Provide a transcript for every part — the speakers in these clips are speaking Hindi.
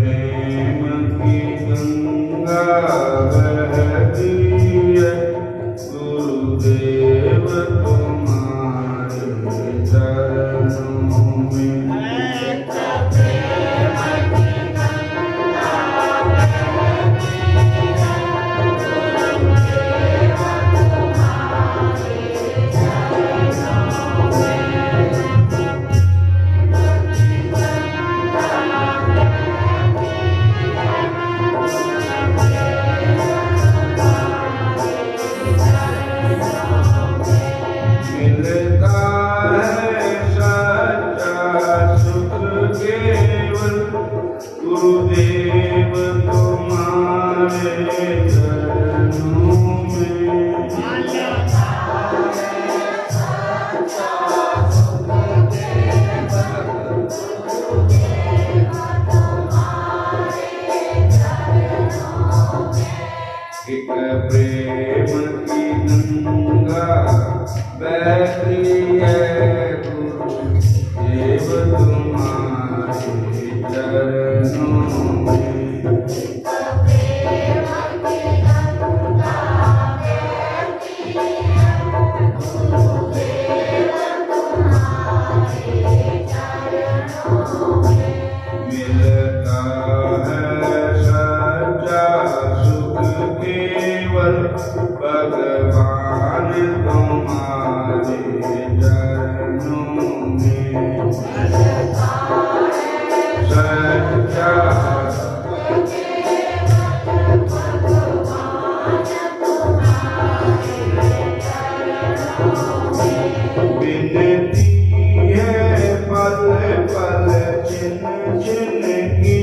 प्रेम की गंगा बहती है, गुरुदेव तुम्हारे चरणों में। गुरुदेव तुम्हारे चरणों में। एक प्रेम की गंगा बहती है, गुरुदेव तुम्हारे चरणों में। मिलता है सच्चा सुख केवल भगवान तुम्हारे चरणों में। सच्चा विनती है पल पल छिन छिन की,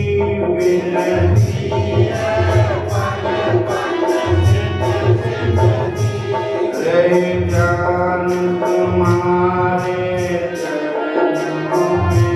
विनती है पल पल छिन छिन की। रहे जान तुम्हारे चरणों में।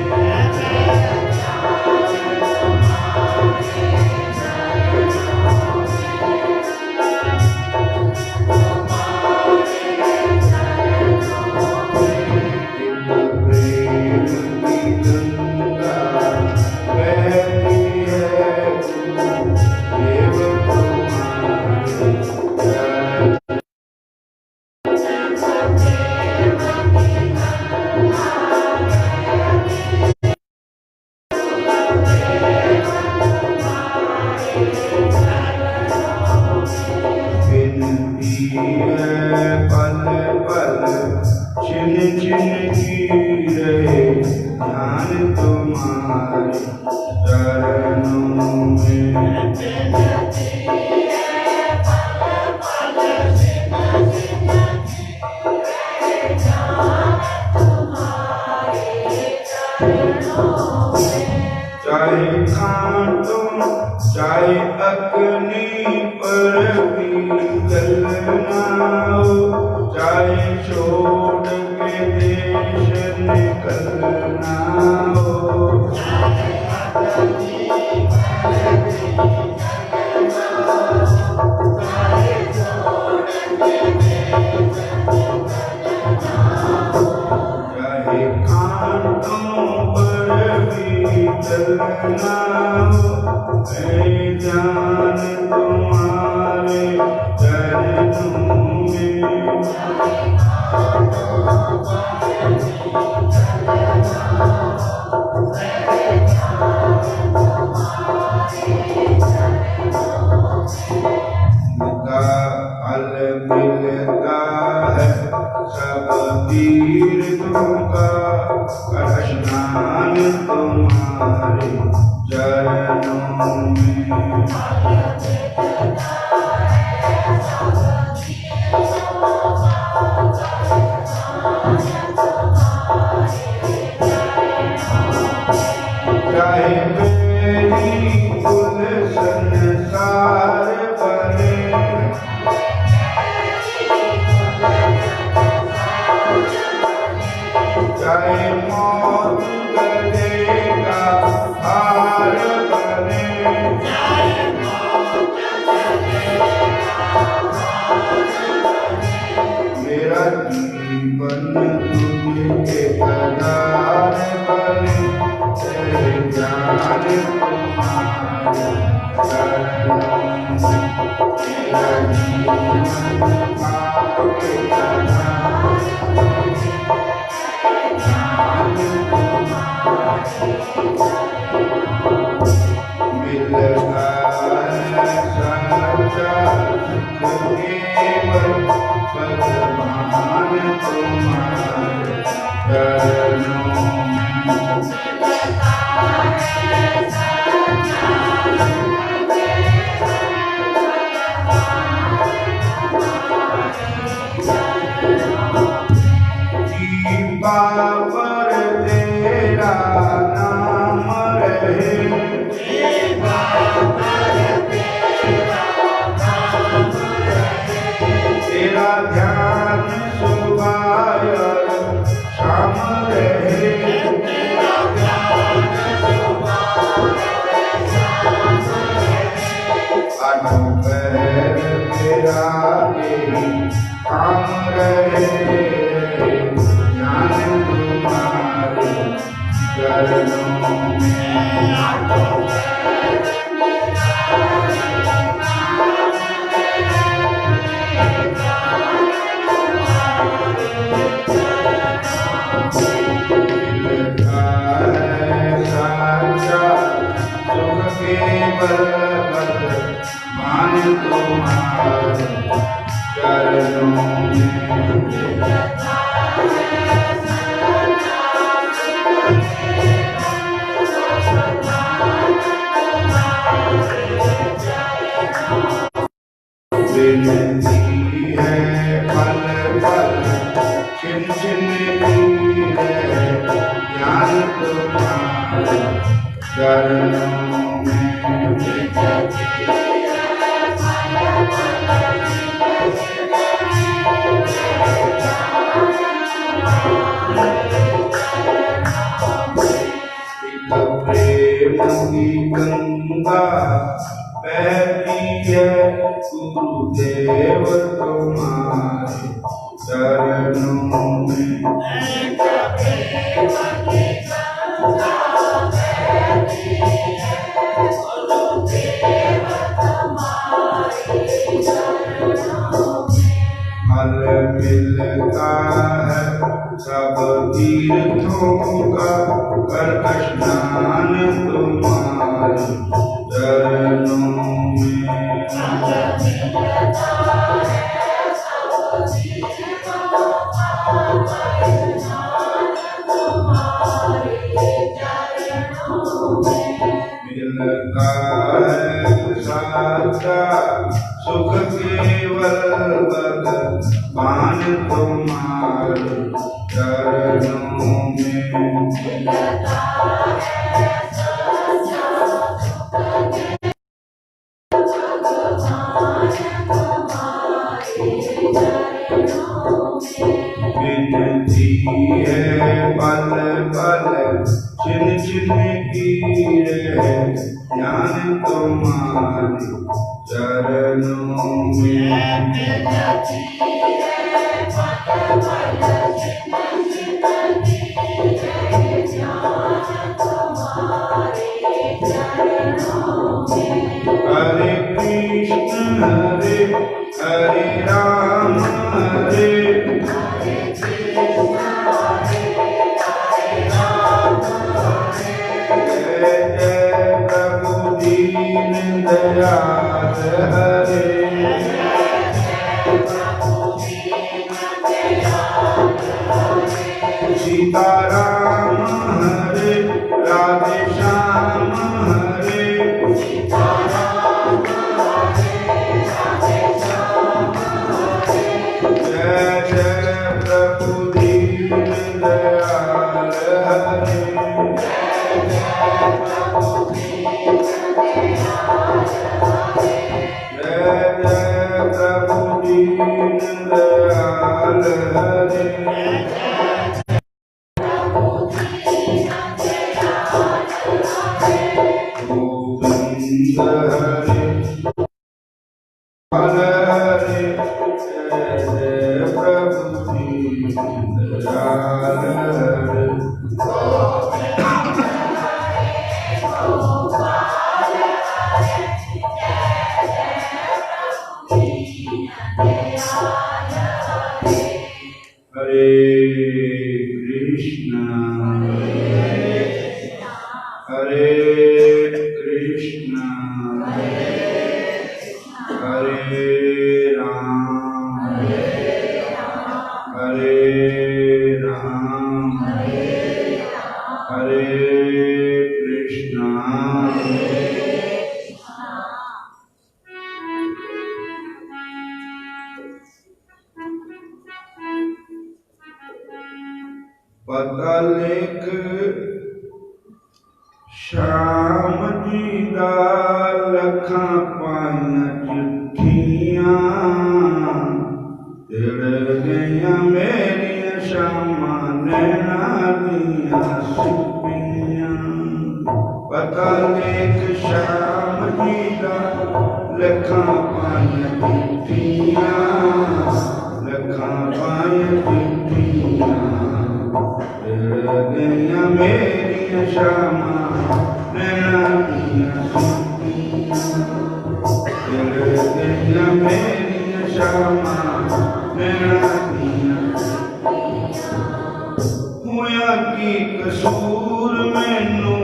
पल पल छिन छिन की, रहे ध्यान तुम्हारे चरणों में। चाहे खाटूं चाहे अग्नि पर भी चलना हो, चाहे छोड़ के देश निकलना हो। चाहे कांटों पर भी चलना हो, जान तुम्हारे चरणों में। फल मिलता है सब तीर्थों का, स्नान तुम्हारे चरणों में। चाहे मेरी कुल संसार बने, चाहे मौत गले का हार बने, मेरा जीवन तुझके आधार बने। जान तुम्हारे पर तेरा नाम रहे, तेरा ध्यान सुबह शाम रहे, आठों पैर तेरा यही काम रहे, ज्ञान तुम्हारे चरणों में। मान तुम्हारे चरणों में। विनती है पल पल छिन छिन की है, ज्ञान तुम्हारे चरणों में। प्रेम की गंगा बहती है, गुरुदेव तुम्हारे चरणों में। फल मिलता है सब तीर्थों का, कर स्नान तुम्हारे चरणों में। मिलता है साचा सुख केवल भगवान तुम्हारे चरणों में। विनती है पल पल छिन छिन की रहे, ज्ञान तुम्हारे चरणों में। हरे कृष्ण हरे हरे राम हरे दयाल हरे। सीताराम हरे राधे श्याम हरे। जय जय प्रभु दीन दयाल हरे। कृष्ण हरे राम हरे राम हरे कृष्ण पता लिख श्याम जी दा लखां पाइयां चिट्ठियां तिड़ गईयां मेरियां शामां नैना दियां सिपियां। पता लिख श्याम जी दा लखां पाइयां चिट्ठियां लखां पाइयां चिट्ठियां गईयां मेरियां शामां नैना दियां सिपियां गईयां मेरियां शामां नैना दियां होया की कसूर मैनू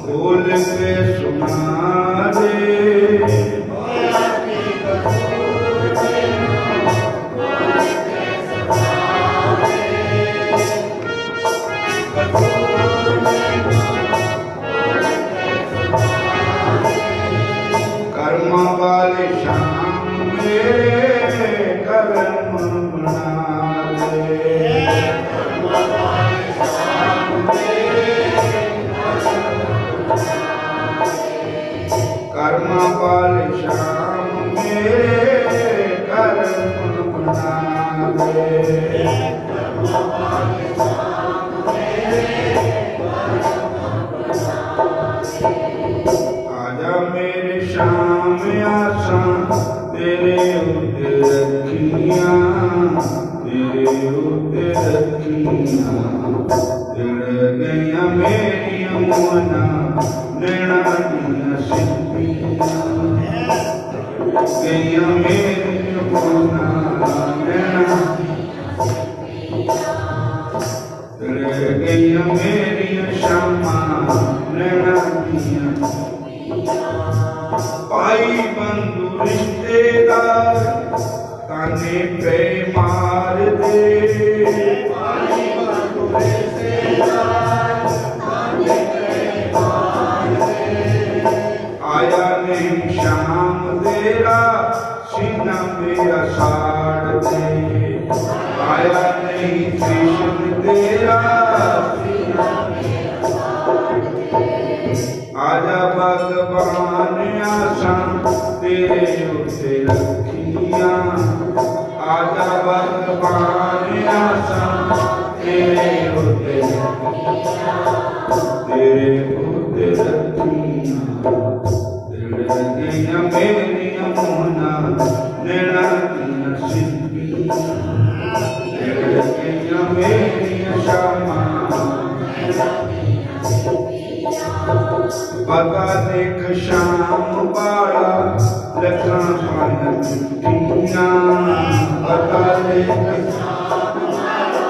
खोल के सुना दे होया की कसूर मैनू खोल के सुना दे कर्म वाले शाम मेरे कर्म बना दे कर्म वाले शाम मेरे कर्म बना दे आजा मेरे शाम आसा तेरे उत्ते रखियां तेरे उत्ते रखियां तिड़ गईयां मेरियां मोहना नैना दियां सिपियां गईयां मेरियां मोहना नैना तिड़ गईयां मेरियां शामां नैना दियां भाई बंधु रिश्तेदार ताने पे मार दे भाई बंधु रिश्तेदार ताने पे मार दे आया नहीं शाम तेरा सीना मेरा साड़ दे आया नहीं कृष्ण तेरा सीना आजा भगवान आसा तेरे उत्ते रखियां आजा भगवान आसा तेरे उत्ते रखियां तिड़ गईयां मेरियां मोहना नैना दियां सिपियां तिड़ गईयां मेरियां शामां पता देख शाम वाला लखां पाइयां चिट्ठियां पता देख शाम वाला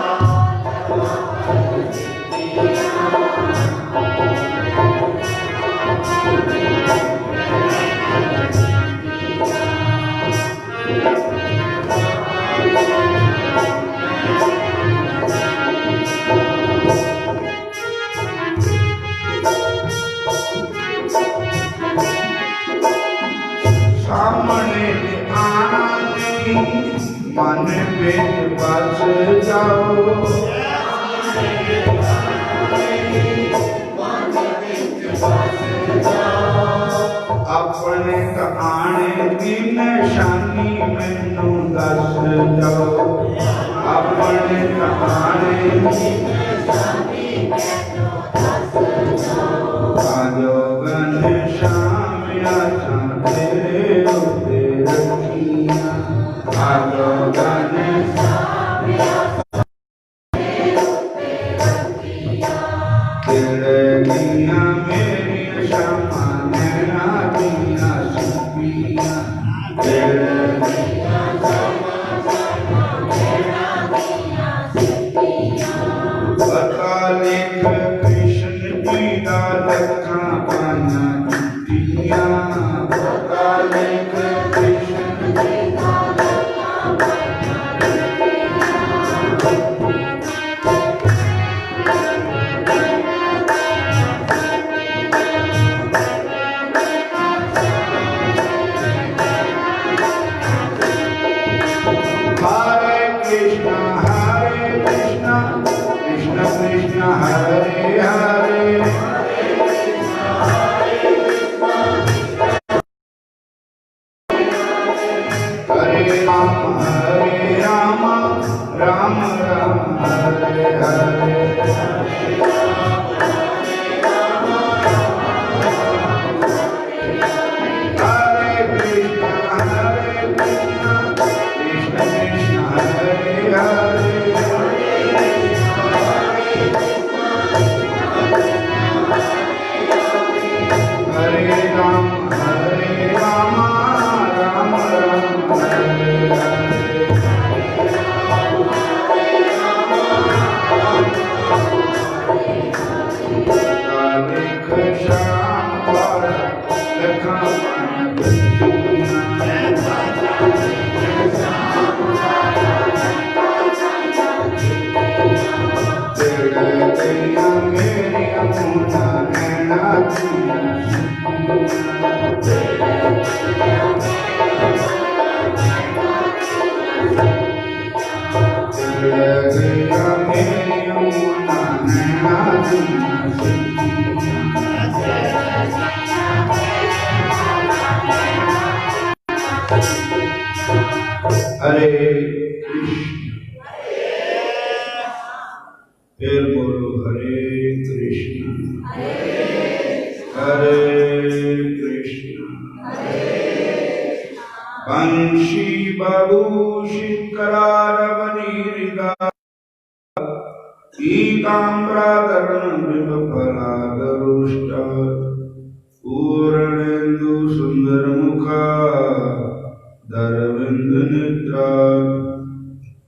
सामने आना नहीं मन बिच बस जाओ अपने आने की निशानी मैनू दस जाओ अपने आने की निशानी मैनू दस जाओ आजो घनश्याम आसा तेरे उत्ते रखियां आजो घनश्याम आसा तेरे उत्ते रखियां तिड़ गईयां मेरियां शामां नैना दियां सिपियां तिड़ गईयां शामां नैना दियां सिपियां पता लिख कृष्ण जी दा लखां हरे फिर बोलो हरे कृष्ण वंशी बभूषित करारवनीरिदा पीताम्बराधरण बिंबफलादरुष्ट पूर्णेन्दु सुंदर मुखा दरविंद नेत्रा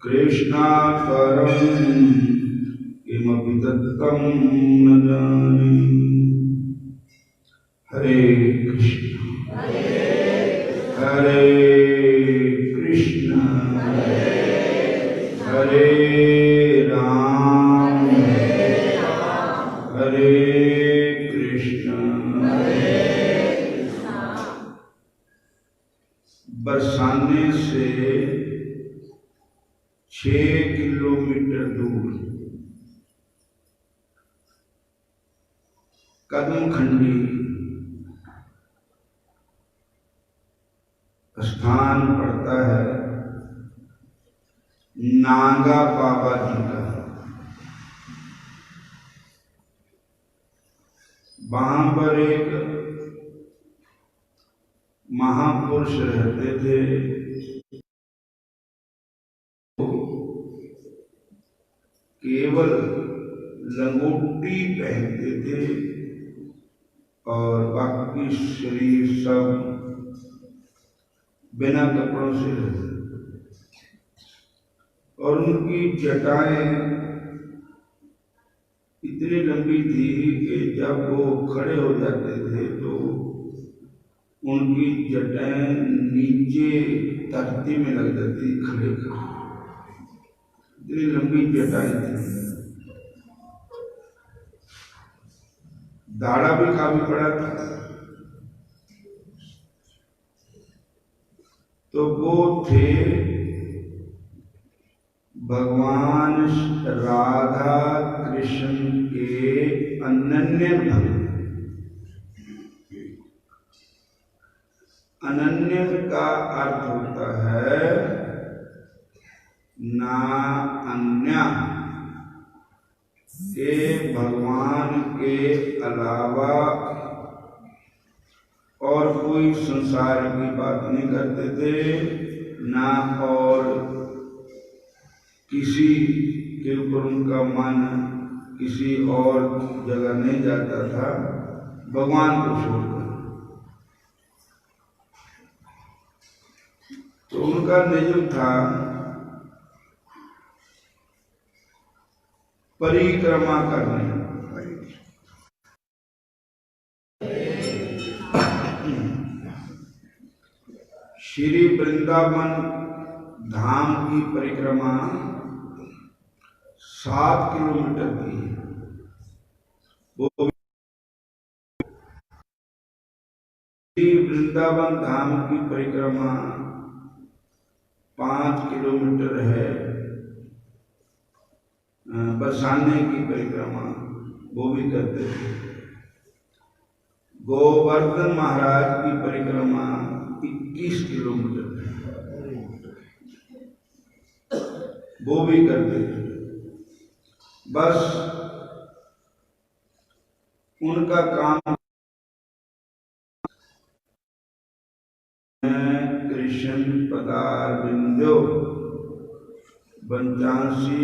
कृष्णात्परं किमपि दत्तं न जाने। हरे कृष्ण हरे कृष्ण हरे राम हरे कृष्ण। बरसाने से 6 किलोमीटर दूर कदमखंडी स्थान पड़ता है नागा बाबा जी का। वहां पर एक महापुरुष रहते थे, केवल लंगोटी पहनते थे और बाकी शरीर सब बिना कपड़ों से रहते, और उनकी जटाएं इतनी लंबी थी कि जब वो खड़े हो जाते थे तो उनकी जटाएं नीचे धरती में लग जाती, खड़े खड़े इतनी लंबी जटाएं थी। दाढ़ा भी काफी बड़ा था। तो वो थे भगवान राधा कृष्ण के अनन्य भक्त। अनन्य का अर्थ होता है ना अन्य, के भगवान के अलावा और कोई संसार की बात नहीं करते थे, ना और किसी के ऊपर उनका मन किसी और जगह नहीं जाता था भगवान को छोड़कर। तो उनका नियम था परिक्रमा करने। श्री वृंदावन धाम की परिक्रमा 7 किलोमीटर की है। वो श्री वृंदावन धाम की परिक्रमा 5 किलोमीटर है। बरसाने की परिक्रमा वो भी करते थे। गोवर्धन महाराज की परिक्रमा 21 किलोमीटर है, वो भी करते थे। बस उनका काम कृष्ण पदारविंदो बंचांसी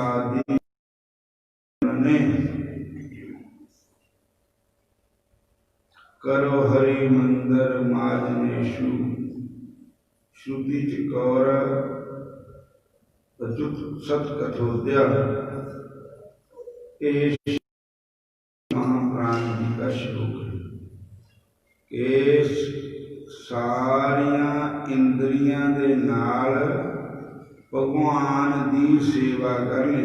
आदि ने करो हरि मंदिर माजनेशु श्रुति चिकौर सत्कथोद्या महाप्राण जी का श्लोक है। कि सारिया इंद्रियां दे नाल भगवान दी सेवा करनी।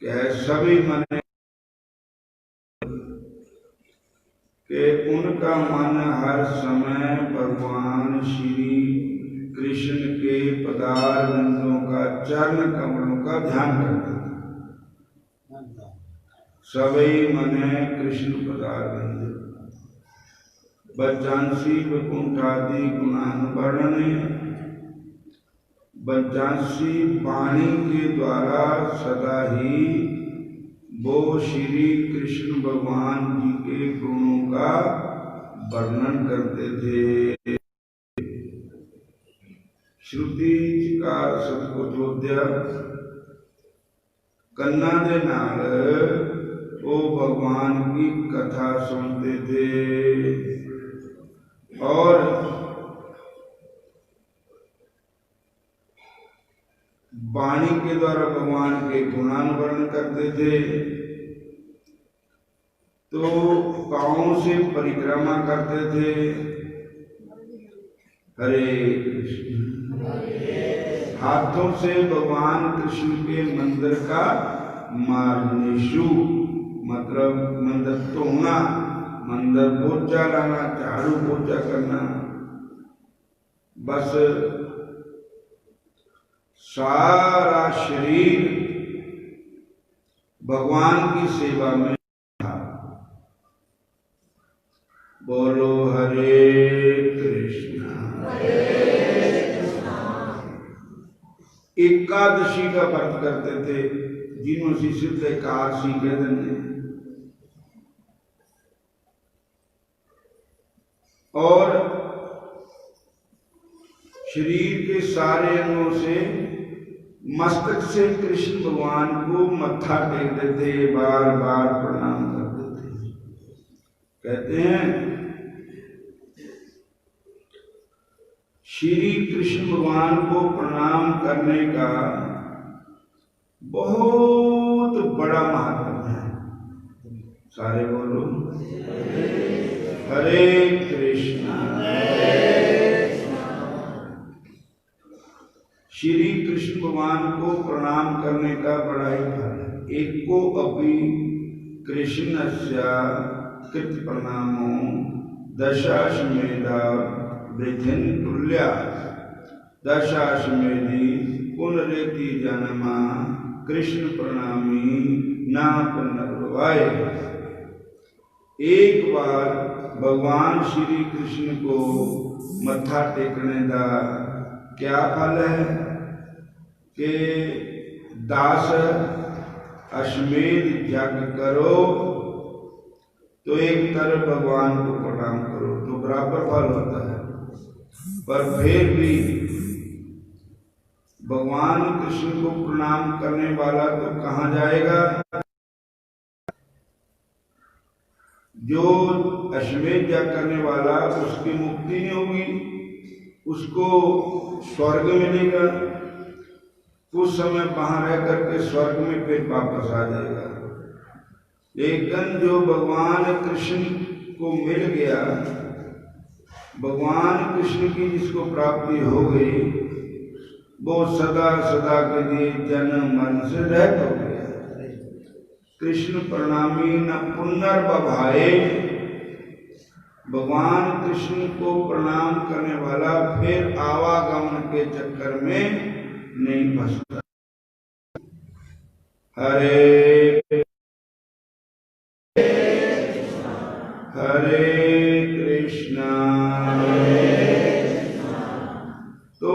कि सभी मन कि उनका मन हर समय भगवान श्री कृष्ण के पदार बिंदुओं का, चरण कमलों का ध्यान करते थे। सभी मने कृष्ण पदार बिंदु बचांसी वैकुंठादि गुणानुवर्णने, बचांसी वाणी के द्वारा सदा ही वो श्री कृष्ण भगवान जी के गुणों का वर्णन करते थे। श्रुति का सतकुचोद्या कन्ना दे नाल वो भगवान की कथा सुनते थे और वाणी के द्वारा भगवान के गुणानुवर्णन करते थे। तो पांवों से परिक्रमा करते थे, हरे कृष्ण। हाथों से भगवान कृष्ण के मंदिर का मार्नेशु मतलब मंदिर तोड़ना, मंदिर पोछा लाना, झाड़ू पोछा करना, बस सारा शरीर भगवान की सेवा में था। बोलो हरे कृष्णा। एकादशी का व्रत करते थे, जिन्हों से सिद्ध एकादशी कहते हैं। और शरीर के सारे अंगों से, मस्तक से कृष्ण भगवान को मत्था टेकते थे, बार बार प्रणाम करते थे। कहते हैं श्री कृष्ण भगवान को प्रणाम करने का बहुत बड़ा महत्व है। सारे बोलो हरे कृष्णा। श्री कृष्ण भगवान को प्रणाम करने का बड़ा ही फल है। एको अपि कृष्णस्य कृत प्रणामो दशाश्वमेधा विधिन तुल्या, दशाश्वमेधि पुनरेति जन्मा कृष्ण प्रणामी ना पुनर्भवाय। एक बार भगवान श्री कृष्ण को मत्था टेकने का क्या फल है कि दास अश्वमेध यज्ञ करो तो एक तरफ भगवान को प्रणाम करो तो बराबर फल होता है। पर फिर भी भगवान कृष्ण को प्रणाम करने वाला तो कहाँ जाएगा? जो अश्वमेध यज्ञ करने वाला, उसकी मुक्ति नहीं होगी, उसको स्वर्ग मिलेगा, कुछ समय वहां रह करके स्वर्ग में फिर वापस आ जाएगा। लेकिन जो भगवान कृष्ण को मिल गया, भगवान कृष्ण की जिसको प्राप्ति हो गई, वो सदा सदा के लिए जन्म मरण से रहित हो गया। कृष्ण प्रणामी न पुनर्भवाए। भगवान कृष्ण को प्रणाम करने वाला फिर आवागमन के चक्कर में नहीं फंसता। हरे हरे कृष्णा। तो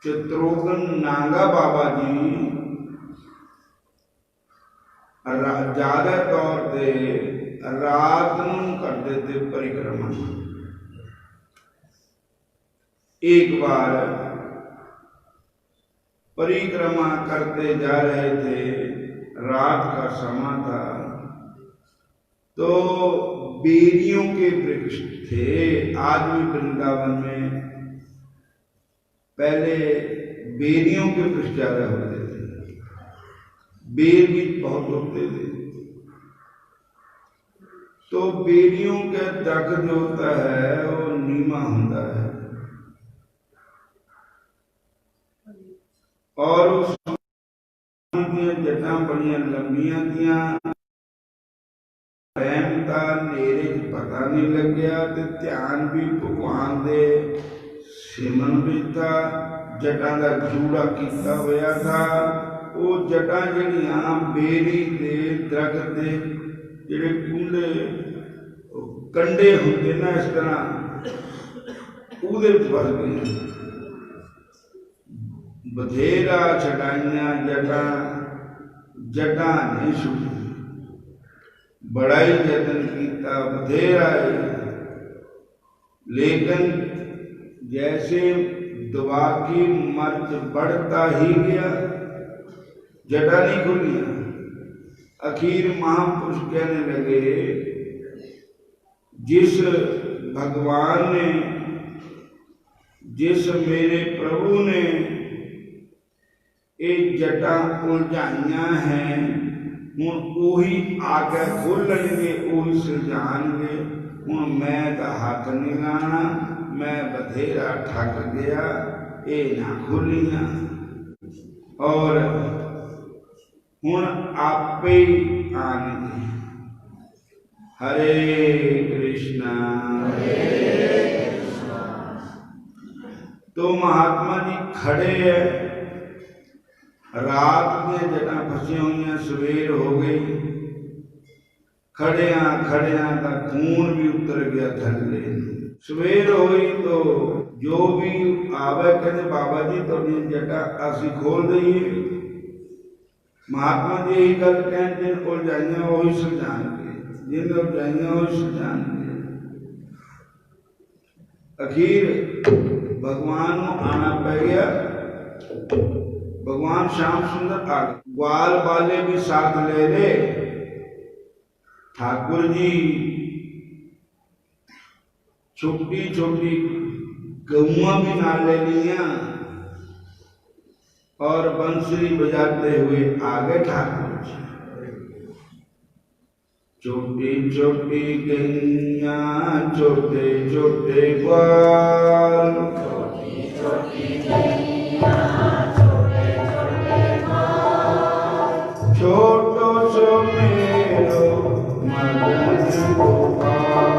चित्रोगन नागा बाबा जी ज्यादा तौर पे रात नूं करते थे परिक्रमा। एक बार परिक्रमा करते जा रहे थे, रात का समय था, तो बेरियों के वृक्ष थे। आज भी वृंदावन में पहले बेरियों के वृक्ष ज्यादा होते थे, बेर भी बहुत होते थे। तो बेरियों के दर्द जो होता है वो नीमा होता है और उस जटा बड़िया लंबिया दिया टाइम का नेरे पता नहीं लग गया तो ध्यान भी भगवान दे सिमन भी था जटा का जूड़ा किया हुआ था वो जटा जड़ियां बेरी दे दरख्त दे जेड़े कूले कंडे होंगे ना इस तरह उहदे फस गए बथेरा छटाइया जटा जटा नहीं छुटी बड़ा ही यत्न किया बथेरा लेकिन जैसे दवा की मर्च बढ़ता ही गया जटा नहीं खुलिया आखिर महापुरुष कहने लगे जिस भगवान ने जिस मेरे प्रभु ने एक जटा उलझाइया हैं हूँ उही आके खोलणगे उही सुलझाणगे हूँ मैं तो हाथ नहीं लाना मैं बथेरा ठक गया ये ना खुलिया और हूँ आपे आने हरे कृष्णा तो महात्मा जी खड़े है रात में जटा फसी हुई सवेर हो गई खड़िया खड़िया का खून भी उतर गया थले सवेर हुई तो जो भी आवे कहते बाबा जी तो जटा असी खोल दईए महात्मा जी यही गल कहते जिन उलझाइया वही सुलझाएंगे जिन उलझाइया वही सुलझाएंगे आखिर भगवान को आना पड़ गया भगवान श्याम सुंदर आ गए ग्वाल वाले भी साथ ले ले ठाकुर जी छोटी छोटी गौआ भी ना ले लिया और बंसुरी बजाते हुए आ गए ठाकुर जी छोटी छोटी गैया छोटे छोटे ग्वाल छोटी छोटी गैया छोटो सो मेरो मदन गोपाल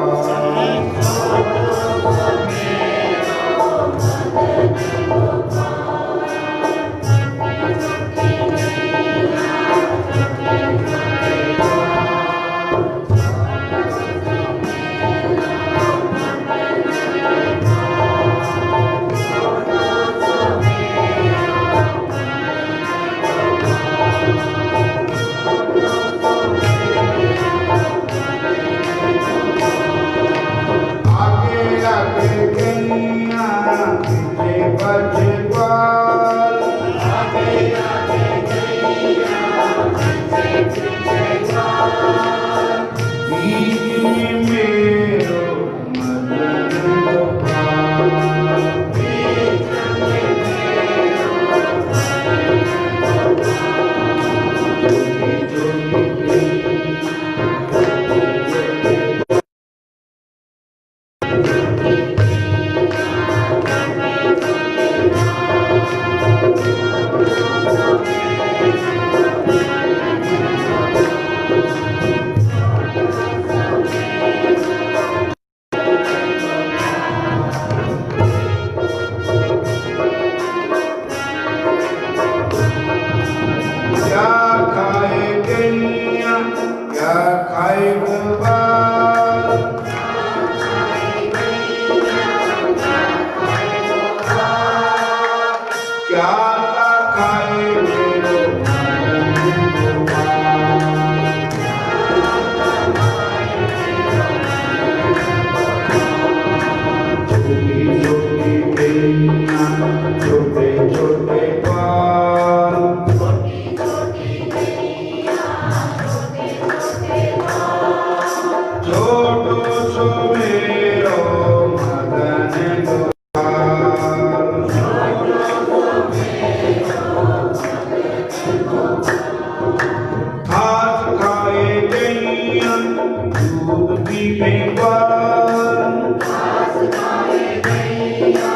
में ग्वाल, घास खाए गैया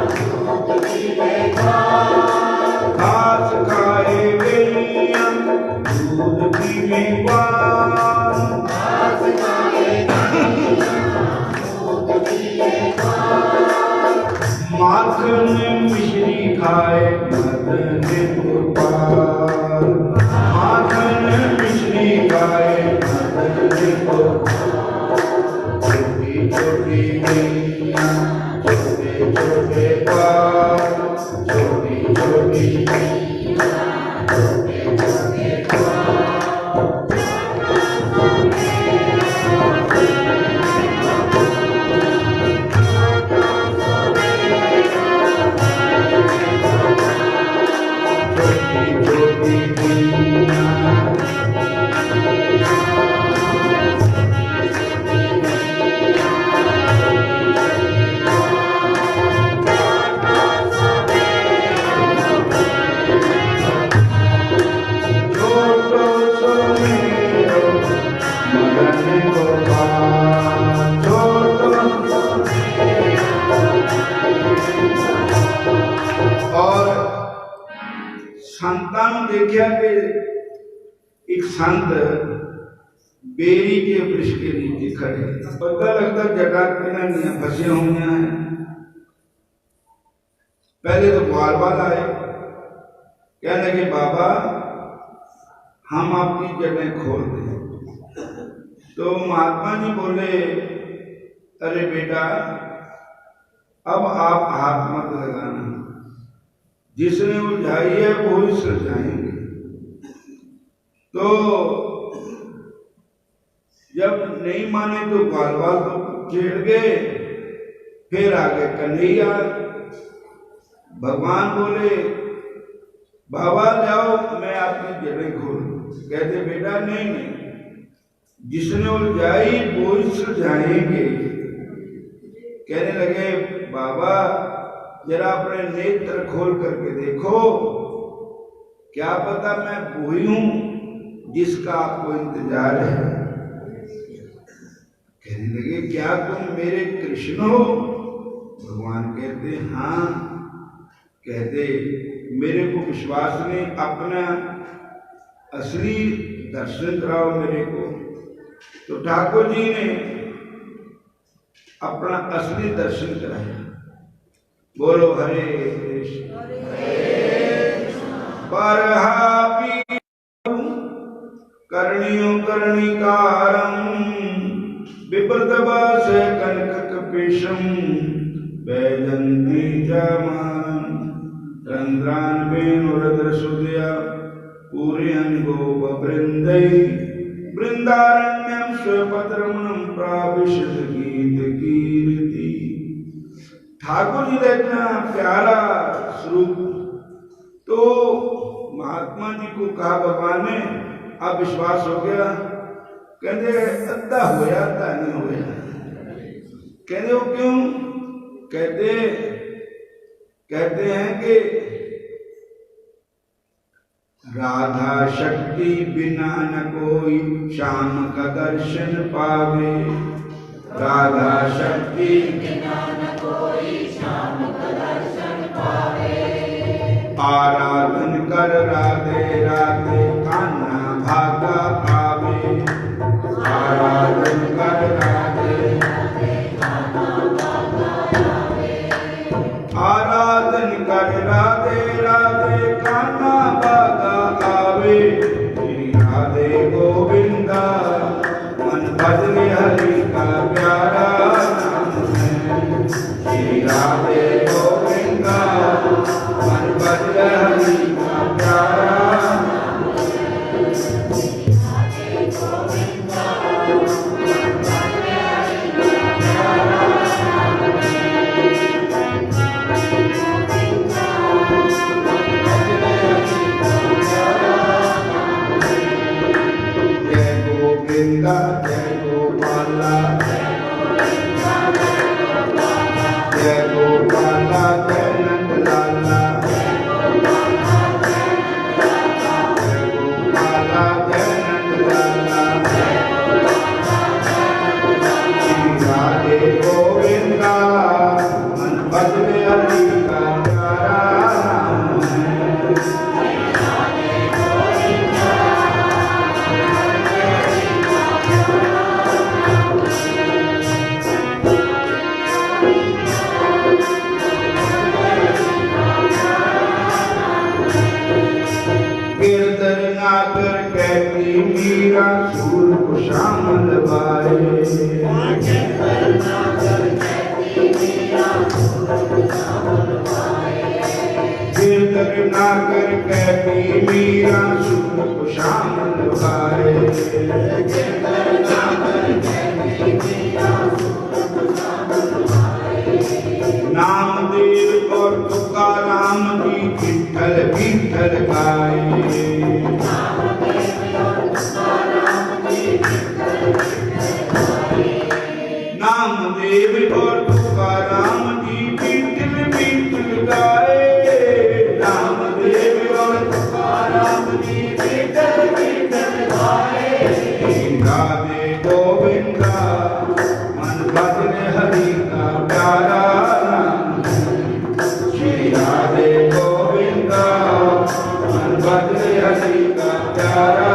दूध पीवे ग्वाल, घास खाए गैया दूध पीवे ग्वाल, घास खाए गैया दूध पीवे ग्वाल, माखन मिश्री खाए मदन गोपाल, माखन मिश्री खाए मदन गोपाल। छोटी छोटी गैया छोटे छोटे ग्वाल, छोटी छोटी गैया छोटे छोटे ग्वाल। संतां देखा कि एक संत बेरी के वृक्ष के नीचे खड़े, पता लगता जटा किनारियां फंसी हुई हैं। पहले तो ग्वाल वाला आए, कहने लगे बाबा हम आपकी जड़ें खोल दें। तो महात्मा जी बोले अरे बेटा अब आप हाथ मत लगाना, जिसने उलझाई है वो ही सुलझाएंगे। तो जब नहीं माने तो बाल बाल तो छेड़ गए, फिर आगे कन्हैया। भगवान बोले बाबा जाओ मैं आपकी जड़ें खोलूं। कहते बेटा नहीं नहीं, जिसने उलझाई वो ही सुलझाएंगे। कहने लगे बाबा जरा अपने नेत्र खोल करके देखो, क्या पता मैं वही हूं जिसका आपको इंतजार है। कहने लगे क्या तुम मेरे कृष्ण हो? भगवान कहते हाँ। कहते मेरे को विश्वास नहीं, अपना असली दर्शन कराओ मेरे को। तो ठाकुर जी ने अपना असली दर्शन कराया। बोलो हरे कृष्ण परहापी कर्णियों कर्णिकारं बिप्रतवास कनक कपेशं वैजंती जामान चंद्रान वेणुरद्रसुदया पूरयन् गोपवृन्दै वृंदारण्यं स्वपत्रमणं प्राविशद गीत कीर्ति। ठाकुर जी का इतना प्यारा स्वरूप। तो महात्मा जी को कहा भगवान ने अब विश्वास हो गया? कहते अद्धा होया अद्धा नहीं होया। कहते वो क्यों? कहते हैं कि राधा शक्ति बिना न कोई श्याम का दर्शन पावे, राधा शक्ति बिना न कोई श्याम का दर्शन पावे। आराधन कर राधे राधे कान्हा भागा आवे, आराधन कर राधे राधे कान्हा भागा आवे, आराधन कर राधे राधे कान्हा भागा आवे। श्री राधे गोविंदा मन भजने हरि का प्यारा नाम है। श्री राधे गोविंदा मन भजने हरि का प्यारा नाम है। राधे गोविंदा मन भजने हरि का प्यारा नाम है। गोविंदा मन भजने हरि का प्यारा नाम है। जय गोविंदा जय गोपाला जय गोपाला जय नंदलाला, जय गोपाला जय नंदलाला, भाए। कीर्तन ना कर कहती मीरा सूरत को शामिल भाए। नामदेव और तुकाराम जी विठ्ठल विठ्ठल गाए। नामदेव और तुकाराम जी विठ्ठल विठ्ठल गाए। नामदेव और तुकाराम जी विठ्ठल विठ्ठल गाए। राधे गोविंदा मन बदले हरि का प्यारा नाम। श्री राधे गोविंदा मन बदले हरि का प्यारा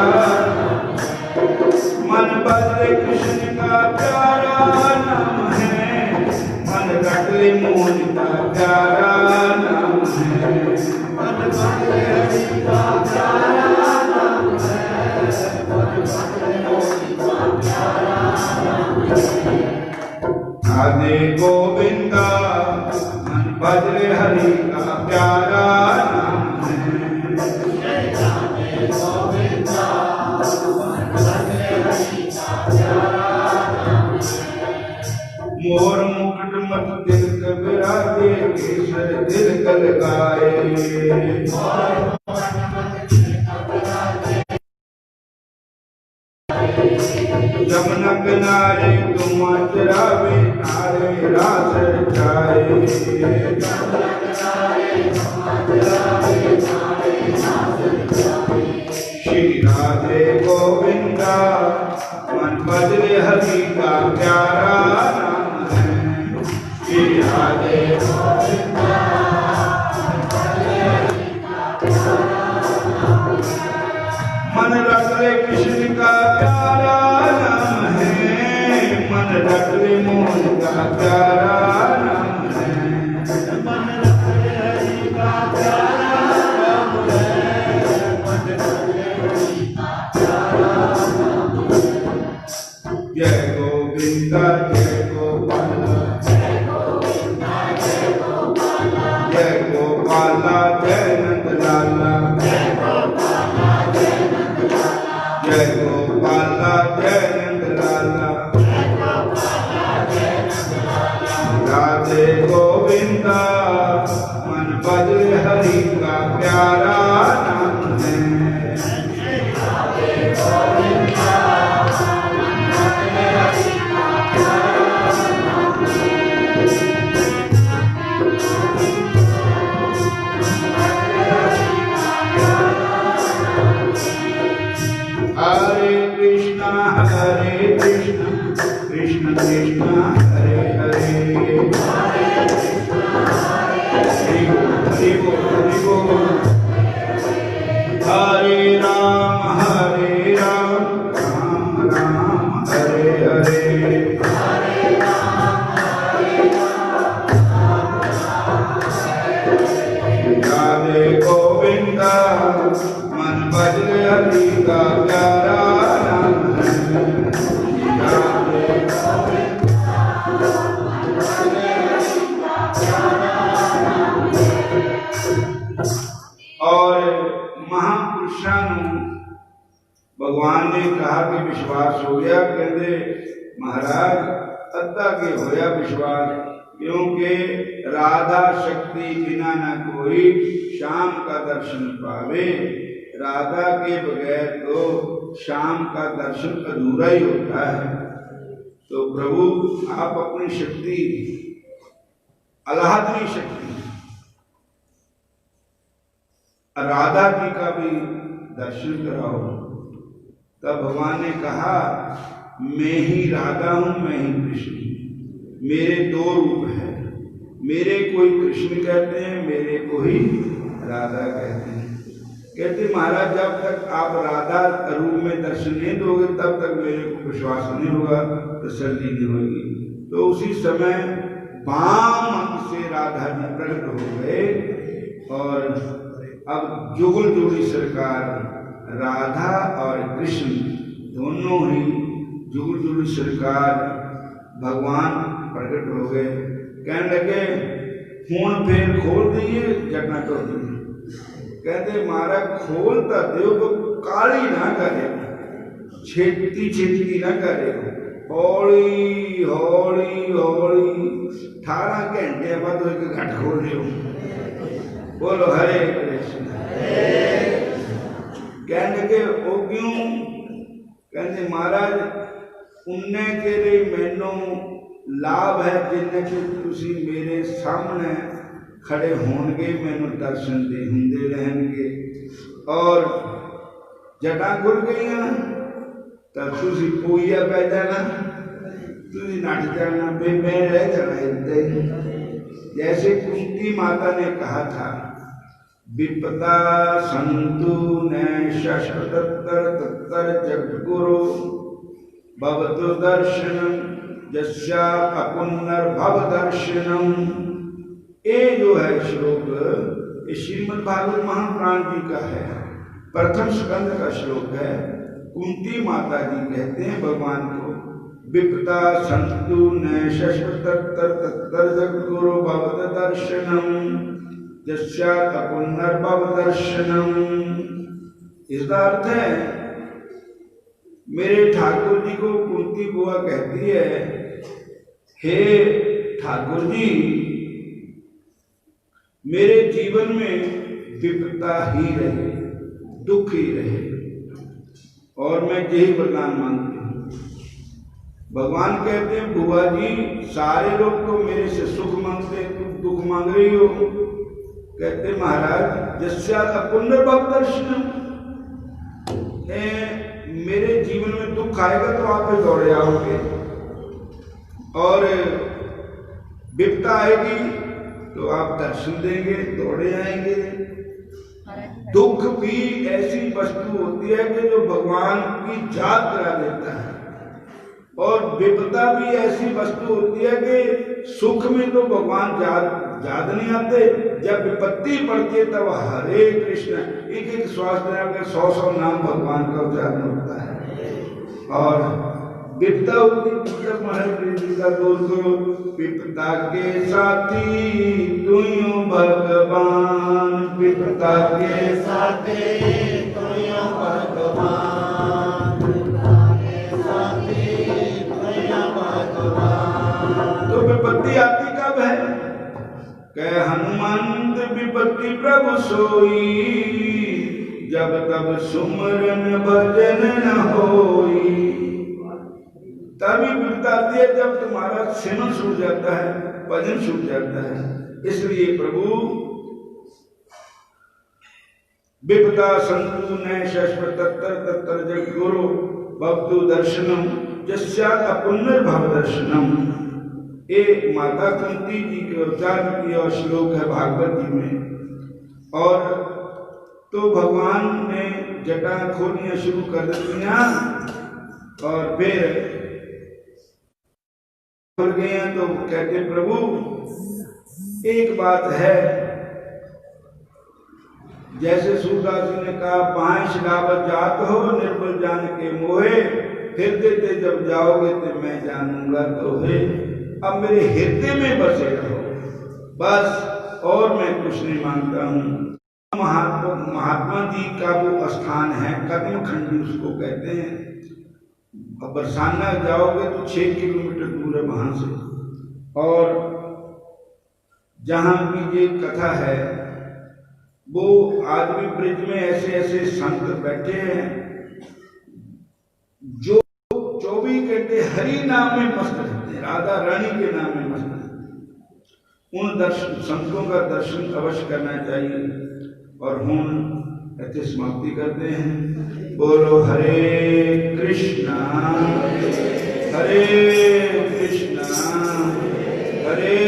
नाम। मन बदले कृष्ण का प्यारा नाम है। मन बदले मोहन का प्यारा नाम है। मन बदले हरि का प्यारा नाम है। मन बदले मोहन का प्यारा नाम है। राधे गोविंदा मन बदले हरि का प्यारा नाम है। राधे गोविंदा मन बदले हरि का प्यारा नाम है। मोर मुकुट मत दिल कबराए केसर दिल कल गाए। यमुना किनारे तुम चरावे नारे रास रचाए। श्री राधे गोविंदा मन बदले हरि का प्यारा नाम है। श्री राधे गोविंदा मन बदले हरि का प्यारा नाम है। मन रखले कृष्ण का प्यारा नाम है। मन रखले मोहन का प्यारा नाम है। मन रखले हरि का प्यारा नाम है। मन रखले हरि का प्यारा नाम है। जय गोविंदा जय गोपाला। जय गोविंदा जय गोपाला। जय गोपाला जय नंदलाला। जय गोपाला जय नंदलाला। जय गोपाला जय नंदलाला। राधे गोविंदा मन बदले हरि का प्यारा नाम है। राधे गोविंदा मन बदले हरि का प्यारा नाम है। हरे कृष्णा कृष्ण कृष्ण हरे हरे। हरि बोल हरि बोल। हरे राम राम राम हरे हरे। राधे गोविंदा मन बदले हरि का प्यारा नाम है। राधे गोविंदा मन बदले हरि का प्यारा नाम है। और महापुरुषों भगवान ने कहा कि विश्वास हो गया। कहते महाराज अद्धा के होया विश्वास, क्योंकि राधा शक्ति बिना न कोई श्याम का दर्शन पावे। राधा के बगैर तो श्याम का दर्शन अधूरा ही होता है। तो प्रभु आप अपनी शक्ति अलाहदरी शक्ति राधा जी का भी दर्शन कराओ। तब भगवान ने कहा मैं ही राधा हूं मैं ही कृष्ण। मेरे दो रूप हैं, मेरे कोई कृष्ण कहते हैं, मेरे को ही राधा कहते हैं। कहते महाराज जब तक आप राधा रूप में दर्शन नहीं दोगे तब तक मेरे को विश्वास नहीं होगा, तसल्ली नहीं होगी। तो उसी समय वाम अंग से राधा जी प्रकट हो गए और अब जुगल जोड़ी सरकार राधा और कृष्ण दोनों ही जुग जुग सरकार भगवान प्रकट हो गए। कहने लगे हुण फिर खोल दईए जटा टुट गई। कहते महाराज खोल तो दो काली ना करे, छेती छेती ना करे, हौली हौली हौली 18 घंटे बाद तो एक घट खोल लियो। बोलो हरे कृष्ण। कहने लगे वो क्यों? कहते महाराज उन्ने के मैनू लाभ है जिन्ने कि तुसी मेरे सामने खड़े होंगे, मैनू दर्शन दे हुंदे रहनगे, और जटा खुल गई तो तुसी पोइया पै जाना, तुसी नट जाना, मैं रह जाना इतने ही। जैसे कुंती माता ने कहा था विपदा संतु न शस्त्र तत्तर जगद्गुरु भवतु दर्शनम जस्या पुनर्भव दर्शनम। ये जो है श्लोक ये श्रीमद् भागवत महापुराण जी का है, प्रथम स्कंद का श्लोक है। कुंती माता जी कहते हैं भगवान को विपदा संतु न शस्त्र तत्तर जगद्गुरु भवत दर्शनम जस्या पुनर्भव दर्शनम। इसका अर्थ है मेरे ठाकुर जी को कुंती बुआ कहती है, हे ठाकुर जी मेरे जीवन में विपदा ही रहे, दुख ही रहे, और मैं यही वरदान मांगती हूँ। भगवान कहते हैं बुआ जी सारे लोग तो मेरे से सुख मांगते, तुम दुख मांग रही हो। कहते महाराज जस्या पुनर्भव दर्शन, मेरे जीवन में दुख आएगा तो आप पे दौड़े आओगे, और विपदा आएगी तो आप दर्शन देंगे, दौड़े आएंगे। दुख भी ऐसी वस्तु होती है कि जो भगवान की याद करा देता है, और विपदा भी ऐसी वस्तु होती है कि सुख में तो भगवान याद नहीं आते, जब विपत्ति पड़ती है तब हरे कृष्ण एक एक श्वास में 100 नाम भगवान का उच्चारण होता है। और विपदा होती मतलब महाराज का दूर करो, विपदा के साथी तुइयो भगवान, विपदा के साथी तुइयो भगवान, तो विपत्ति आती कब है? कह हनुमंत विपत्ति प्रभु सोई, जब तब सुमरन भजन न होई। तभी विपत्ति आती है जब तुम्हारा सिमरन छूट जाता है, भजन छूट जाता है। इसलिए प्रभु विपदा संतु न शस्त्र तत्तर जगद्गुरु भवतु दर्शनम जस्या पुनर्भव दर्शनम। ये माता कुंती जी के उच्चार किया श्लोक है भागवत जी में। और तो भगवान ने जटा खोलनियां शुरू कर दिया, और फिर खुल गए। तो कहते प्रभु एक बात है, जैसे सूरदास जी ने कहा पांच लाभ जात हो निर्बल जान के मोहे, फिर देते जब जाओगे तो मैं जानूंगा तो है। अब मेरे हृदय में बसे रहो बस, और मैं कुछ नहीं मांगता हूँ। महात्मा जी का वो स्थान है कदम खंडी उसको कहते हैं। अब बरसाना जाओगे तो 6 किलोमीटर दूर है वहां से, और जहां की ये कथा है वो आदमी ब्रिज में ऐसे ऐसे संत बैठे हैं जो 24 घंटे हरि नाम में मस्त रहते हैं, राधा रानी के नाम में मस्त रहते हैं। उन संतों का दर्शन अवश्य करना चाहिए। और हम ऐसे समाप्ति करते हैं। बोलो हरे कृष्णा हरे कृष्णा हरे